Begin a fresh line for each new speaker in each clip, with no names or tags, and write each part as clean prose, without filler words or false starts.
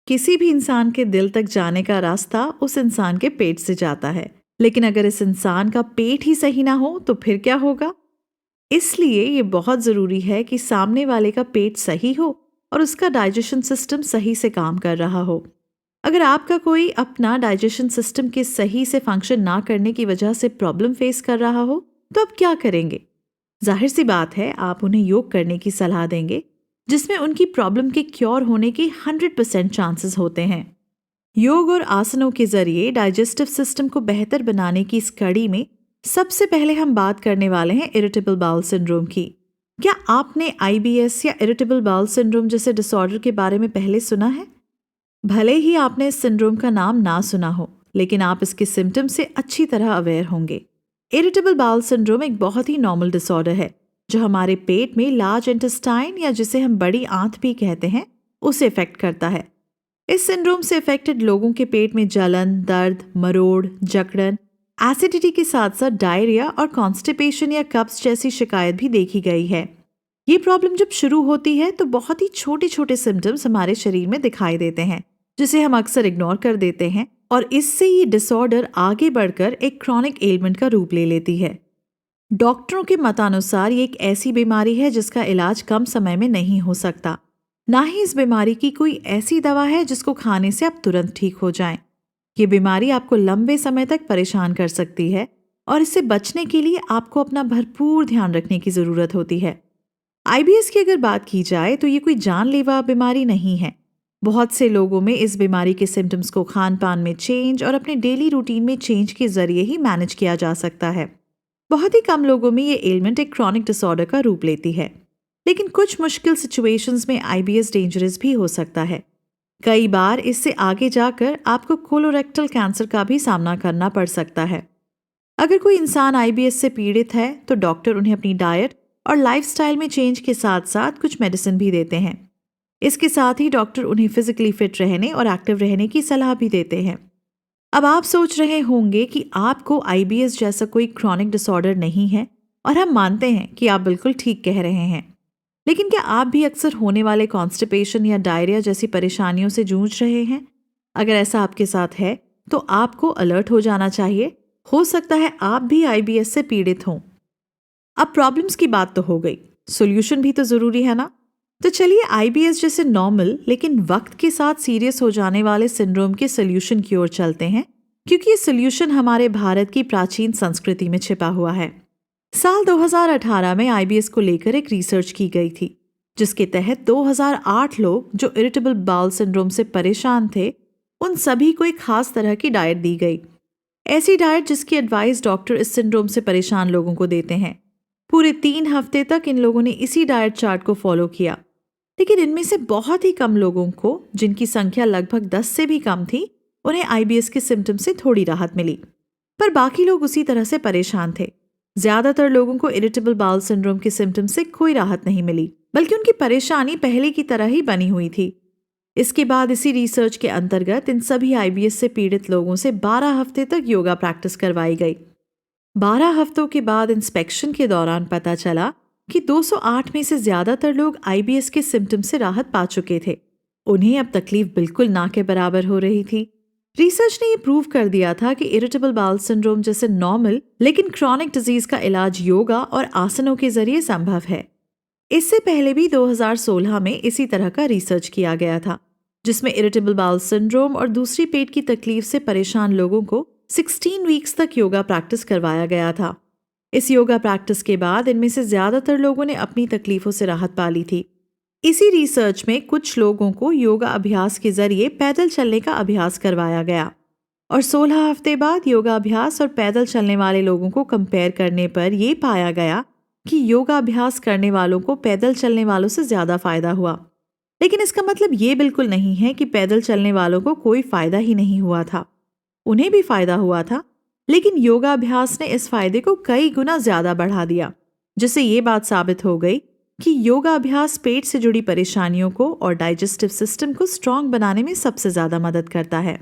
किसी भी इंसान के दिल तक जाने का रास्ता उस इंसान के पेट से जाता है। लेकिन अगर इस इंसान का पेट ही सही ना हो तो फिर क्या होगा? इसलिए ये बहुत जरूरी है कि सामने वाले का पेट सही हो और उसका डाइजेशन सिस्टम सही से काम कर रहा हो। अगर आपका कोई अपना डाइजेशन सिस्टम के सही से फंक्शन ना करने की वजह से प्रॉब्लम फेस कर रहा हो, तो आप क्या करेंगे? जाहिर सी बात है, आप उन्हें योग करने की सलाह देंगे, जिसमें उनकी प्रॉब्लम के क्योर होने के 100% चांसेस होते हैं। योग और आसनों के जरिए डाइजेस्टिव सिस्टम को बेहतर बनाने की इस कड़ी में सबसे पहले हम बात करने वाले हैं इरिटेबल बाउल सिंड्रोम की। क्या आपने आईबीएस या इरिटेबल बाउल सिंड्रोम जैसे डिसऑर्डर के बारे में पहले सुना है? भले ही आपने इस सिंड्रोम का नाम ना सुना हो, लेकिन आप इसके सिम्टम से अच्छी तरह अवेयर होंगे। इरिटेबल बाउल सिंड्रोम एक बहुत ही नॉर्मल डिसऑर्डर है जो हमारे पेट में लार्ज इंटेस्टाइन या जिसे हम बड़ी आंत भी कहते हैं, उसे इफेक्ट करता है। इस सिंड्रोम से इफेक्टेड लोगों के पेट में जलन, दर्द, मरोड़, जकड़न, एसिडिटी के साथ साथ डायरिया और कॉन्स्टिपेशन या कब्ज जैसी शिकायत भी देखी गई है। ये प्रॉब्लम जब शुरू होती है तो बहुत ही छोटे छोटे सिम्टम्स हमारे शरीर में दिखाई देते हैं, जिसे हम अक्सर इग्नोर कर देते हैं, और इससे ये डिसऑर्डर आगे बढ़कर एक क्रॉनिक एलिमेंट का रूप ले लेती है। डॉक्टरों के मतानुसार ये एक ऐसी बीमारी है जिसका इलाज कम समय में नहीं हो सकता। ना ही इस बीमारी की कोई ऐसी दवा है जिसको खाने से आप तुरंत ठीक हो जाएं। ये बीमारी आपको लंबे समय तक परेशान कर सकती है और इससे बचने के लिए आपको अपना भरपूर ध्यान रखने की जरूरत होती है। आईबीएस की अगर बात की जाए तो ये कोई जानलेवा बीमारी नहीं है। बहुत से लोगों में इस बीमारी के सिम्टम्स को खान पान में चेंज और अपने डेली रूटीन में चेंज के जरिए ही मैनेज किया जा सकता है। बहुत ही कम लोगों में ये एलिमेंट एक क्रॉनिक डिसऑर्डर का रूप लेती है, लेकिन कुछ मुश्किल सिचुएशंस में आईबीएस डेंजरस भी हो सकता है। कई बार इससे आगे जाकर आपको कोलोरेक्टल कैंसर का भी सामना करना पड़ सकता है। अगर कोई इंसान आईबीएस से पीड़ित है तो डॉक्टर उन्हें अपनी डाइट और लाइफस्टाइल में चेंज के साथ साथ कुछ मेडिसिन भी देते हैं। इसके साथ ही डॉक्टर उन्हें फिजिकली फिट रहने और एक्टिव रहने की सलाह भी देते हैं। अब आप सोच रहे होंगे कि आपको आईबीएस जैसा कोई क्रॉनिक डिसऑर्डर नहीं है, और हम मानते हैं कि आप बिल्कुल ठीक कह रहे हैं। लेकिन क्या आप भी अक्सर होने वाले कॉन्स्टिपेशन या डायरिया जैसी परेशानियों से जूझ रहे हैं? अगर ऐसा आपके साथ है तो आपको अलर्ट हो जाना चाहिए। हो सकता है आप भी आईबीएस से पीड़ित हों। अब प्रॉब्लम्स की बात तो हो गई, सॉल्यूशन भी तो जरूरी है ना? तो चलिए आईबीएस जैसे नॉर्मल लेकिन वक्त के साथ सीरियस हो जाने वाले सिंड्रोम के सॉल्यूशन की ओर चलते हैं, क्योंकि ये सॉल्यूशन हमारे भारत की प्राचीन संस्कृति में छिपा हुआ है। साल 2018 में आईबीएस को लेकर एक रिसर्च की गई थी, जिसके तहत 2008 लोग जो इरिटेबल बाउल सिंड्रोम से परेशान थे, उन सभी को एक खास तरह की डाइट दी गई। ऐसी डाइट जिसकी एडवाइस डॉक्टर इस सिंड्रोम से परेशान लोगों को देते हैं। पूरे 3 हफ्ते तक इन लोगों ने इसी डाइट चार्ट को फॉलो किया, लेकिन इनमें से बहुत ही कम लोगों को, जिनकी संख्या लगभग 10 से भी कम थी, उन्हें आईबीएस के सिम्टम से थोड़ी राहत मिली। पर बाकी लोग उसी तरह से परेशान थे। ज्यादातर लोगों को इरिटेबल बाउल सिंड्रोम के सिम्टम से कोई राहत नहीं मिली, बल्कि उनकी परेशानी पहले की तरह ही बनी हुई थी। इसके बाद इसी रिसर्च के अंतर्गत इन सभी आईबीएस से पीड़ित लोगों से 12 हफ्ते तक योगा प्रैक्टिस करवाई गई। 12 हफ्तों के बाद इंस्पेक्शन के दौरान पता चला कि 208 में से ज्यादातर लोग आईबीएस के सिम्टम से राहत पा चुके थे। उन्हें अब तकलीफ बिल्कुल ना के बराबर हो रही थी। रिसर्च ने यह प्रूव कर दिया था कि इरिटेबल बाउल सिंड्रोम जैसे नॉर्मल लेकिन क्रॉनिक डिजीज का इलाज योगा और आसनों के जरिए संभव है। इससे पहले भी 2016 में इसी तरह का रिसर्च किया गया था, जिसमें इरिटेबल बाउल सिंड्रोम और दूसरी पेट की तकलीफ से परेशान लोगों को 16 वीक्स तक योगा प्रैक्टिस करवाया गया था। इस योगा प्रैक्टिस के बाद इनमें से ज्यादातर लोगों ने अपनी तकलीफों से राहत पा ली थी। इसी रिसर्च में कुछ लोगों को योगा अभ्यास के जरिए पैदल चलने का अभ्यास करवाया गया, और 16 हफ्ते बाद योगा अभ्यास और पैदल चलने वाले लोगों को कंपेयर करने पर यह पाया गया कि योगा अभ्यास करने वालों को पैदल चलने वालों से ज्यादा फायदा हुआ। लेकिन इसका मतलब ये बिल्कुल नहीं है कि पैदल चलने वालों को कोई फायदा ही नहीं हुआ था। उन्हें भी फायदा हुआ था, लेकिन योगा अभ्यास ने इस फायदे को कई गुना ज्यादा बढ़ा दिया, जिससे ये बात साबित हो गई कि योगा अभ्यास पेट से जुड़ी परेशानियों को और डाइजेस्टिव सिस्टम को स्ट्रांग बनाने में सबसे ज्यादा मदद करता है।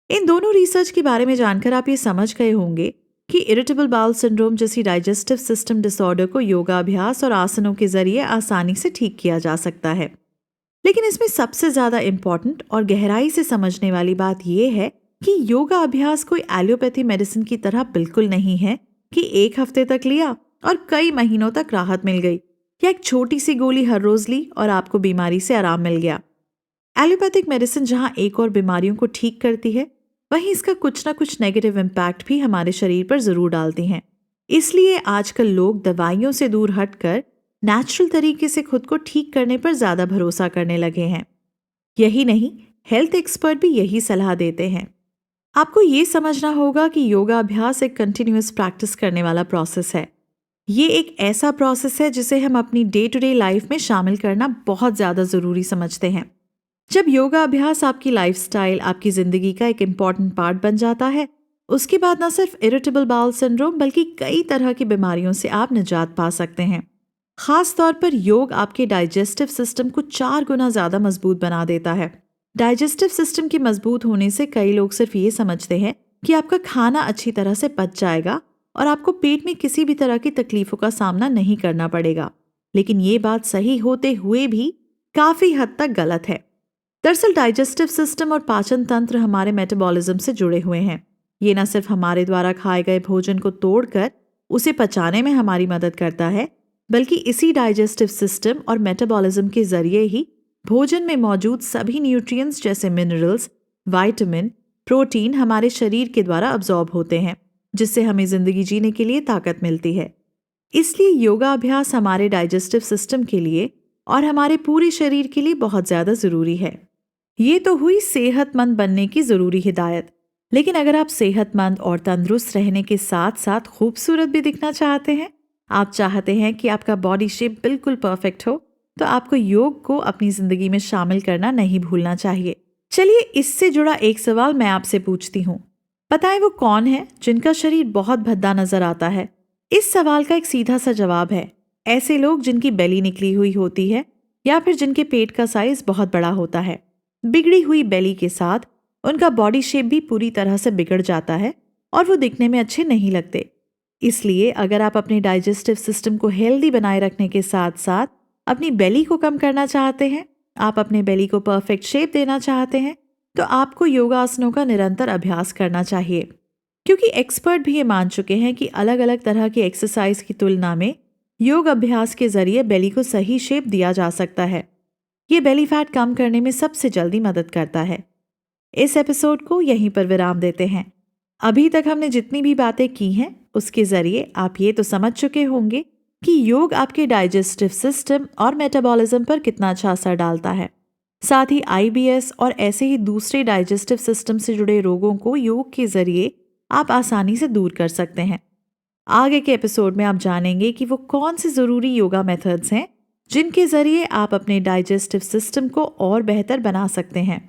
इन दोनों रिसर्च के बारे में जानकर आप ये समझ गए होंगे कि इरिटेबल बाउल सिंड्रोम जैसी डाइजेस्टिव सिस्टम डिसऑर्डर को योगा अभ्यास और आसनों के जरिए आसानी से ठीक किया जा सकता है। लेकिन इसमें सबसे ज्यादा इम्पोर्टेंट और गहराई से समझने वाली बात यह है कि योगा अभ्यास कोई एलोपैथी मेडिसिन की तरह बिल्कुल नहीं है कि एक हफ्ते तक लिया और कई महीनों तक राहत मिल गई, या एक छोटी सी गोली हर रोज ली और आपको बीमारी से आराम मिल गया। एलोपैथिक मेडिसिन जहां एक और बीमारियों को ठीक करती है, वहीं इसका कुछ ना कुछ नेगेटिव इम्पैक्ट भी हमारे शरीर पर जरूर डालती हैं। इसलिए आजकल लोग दवाइयों से दूर हटकर नेचुरल तरीके से खुद को ठीक करने पर ज्यादा भरोसा करने लगे हैं। यही नहीं, हेल्थ एक्सपर्ट भी यही सलाह देते हैं। आपको ये समझना होगा कि योगा अभ्यास एक कंटिन्यूअस प्रैक्टिस करने वाला प्रोसेस है। ये एक ऐसा प्रोसेस है जिसे हम अपनी डे टू डे लाइफ में शामिल करना बहुत ज्यादा जरूरी समझते हैं। जब योगा अभ्यास आपकी लाइफस्टाइल, आपकी जिंदगी का एक इम्पॉर्टेंट पार्ट बन जाता है, उसके बाद न सिर्फ इरिटेबल बाउल सिंड्रोम बल्कि कई तरह की बीमारियों से आप निजात पा सकते हैं। खास तौर पर योग आपके डाइजेस्टिव सिस्टम को 4 गुना ज्यादा मजबूत बना देता है। डाइजेस्टिव सिस्टम के मजबूत होने से कई लोग सिर्फ ये समझते हैं कि आपका खाना अच्छी तरह से पच जाएगा और आपको पेट में किसी भी तरह की तकलीफों का सामना नहीं करना पड़ेगा, लेकिन ये बात सही होते हुए भी काफी हद तक गलत है। दरअसल डाइजेस्टिव सिस्टम और पाचन तंत्र हमारे मेटाबॉलिज्म से जुड़े हुए हैं। ये न सिर्फ हमारे द्वारा खाए गए भोजन को तोड़कर उसे पचाने में हमारी मदद करता है, बल्कि इसी डाइजेस्टिव सिस्टम और मेटाबॉलिज्म के जरिए ही भोजन में मौजूद सभी न्यूट्रिएंट्स जैसे मिनरल्स, विटामिन, प्रोटीन हमारे शरीर के द्वारा अब्जॉर्ब होते हैं, जिससे हमें जिंदगी जीने के लिए ताकत मिलती है। इसलिए योगा अभ्यास हमारे डाइजेस्टिव सिस्टम के लिए और हमारे पूरे शरीर के लिए बहुत ज्यादा जरूरी है। ये तो हुई सेहतमंद बनने की जरूरी हिदायत, लेकिन अगर आप सेहतमंद और तंदुरुस्त रहने के साथ साथ खूबसूरत भी दिखना चाहते हैं, आप चाहते हैं कि आपका बॉडी शेप बिल्कुल परफेक्ट हो, तो आपको योग को अपनी जिंदगी में शामिल करना नहीं भूलना चाहिए। चलिए इससे जुड़ा एक सवाल मैं आपसे पूछती हूँ। बताएं वो कौन है जिनका शरीर बहुत भद्दा नजर आता है? इस सवाल का एक सीधा सा जवाब है ऐसे लोग जिनकी बेली निकली हुई होती है या फिर जिनके पेट का साइज बहुत बड़ा होता है। बिगड़ी हुई बेली के साथ उनका बॉडी शेप भी पूरी तरह से बिगड़ जाता है और वो दिखने में अच्छे नहीं लगते। इसलिए अगर आप अपने डाइजेस्टिव सिस्टम को हेल्दी बनाए रखने के साथ साथ अपनी बेली को कम करना चाहते हैं, आप अपने बेली को परफेक्ट शेप देना चाहते हैं, तो आपको योगासनों का निरंतर अभ्यास करना चाहिए। क्योंकि एक्सपर्ट भी ये मान चुके हैं कि अलग अलग तरह की एक्सरसाइज की तुलना में योग अभ्यास के जरिए बेली को सही शेप दिया जा सकता है। ये बेली फैट कम करने में सबसे जल्दी मदद करता है। इस एपिसोड को यहीं पर विराम देते हैं। अभी तक हमने जितनी भी बातें की हैं उसके जरिए आप ये तो समझ चुके होंगे कि योग आपके डाइजेस्टिव सिस्टम और मेटाबॉलिज्म पर कितना अच्छा असर डालता है। साथ ही IBS और ऐसे ही दूसरे डाइजेस्टिव सिस्टम से जुड़े रोगों को योग के जरिए आप आसानी से दूर कर सकते हैं। आगे के एपिसोड में आप जानेंगे कि वो कौन से जरूरी योगा मेथड्स हैं जिनके जरिए आप अपने डाइजेस्टिव सिस्टम को और बेहतर बना सकते हैं।